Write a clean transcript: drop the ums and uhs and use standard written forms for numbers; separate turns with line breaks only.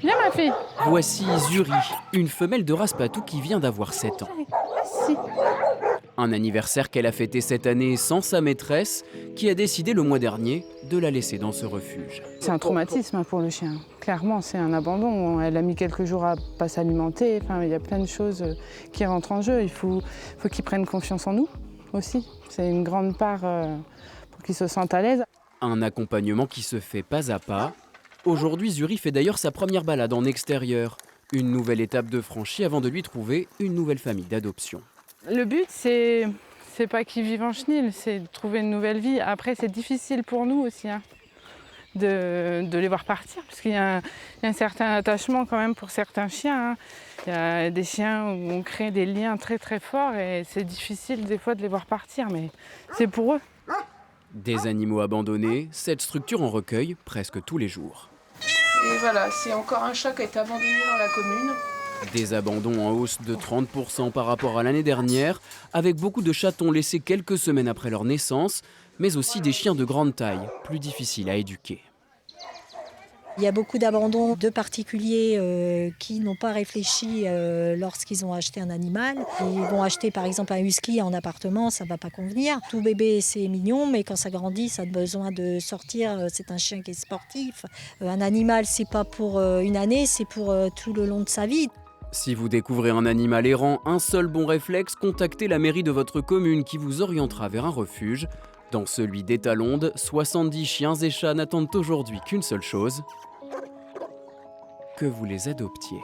Viens ma fille.
Voici Zuri, une femelle de race patou qui vient d'avoir 7 ans.
Si.
Un anniversaire qu'elle a fêté cette année sans sa maîtresse, qui a décidé le mois dernier de la laisser dans ce refuge.
C'est un traumatisme pour le chien. Clairement, c'est un abandon. Elle a mis quelques jours à pas s'alimenter. Enfin, il y a plein de choses qui rentrent en jeu. Il faut qu'il prenne confiance en nous aussi. C'est une grande part pour qu'il se sente à l'aise.
Un accompagnement qui se fait pas à pas. Aujourd'hui, Zuri fait d'ailleurs sa première balade en extérieur. Une nouvelle étape de franchie avant de lui trouver une nouvelle famille d'adoption.
Le but, c'est pas qu'ils vivent en chenil, c'est de trouver une nouvelle vie. Après, c'est difficile pour nous aussi de les voir partir, parce qu'il y a un certain attachement quand même pour certains chiens. Il y a des chiens où on crée des liens très très forts et c'est difficile des fois de les voir partir, mais c'est pour eux.
Des animaux abandonnés, cette structure en recueille presque tous les jours.
Et voilà, c'est encore un chat qui a été abandonné dans la commune.
Des abandons en hausse de 30% par rapport à l'année dernière, avec beaucoup de chatons laissés quelques semaines après leur naissance, mais aussi des chiens de grande taille, plus difficiles à éduquer.
Il y a beaucoup d'abandons de particuliers qui n'ont pas réfléchi lorsqu'ils ont acheté un animal. Ils vont acheter par exemple un husky en appartement, ça ne va pas convenir. Tout bébé c'est mignon, mais quand ça grandit, ça a besoin de sortir. C'est un chien qui est sportif. Un animal, c'est pas pour une année, c'est pour tout le long de sa vie.
Si vous découvrez un animal errant, un seul bon réflexe, contactez la mairie de votre commune qui vous orientera vers un refuge. Dans celui d'Étalonde, 70 chiens et chats n'attendent aujourd'hui qu'une seule chose, que vous les adoptiez.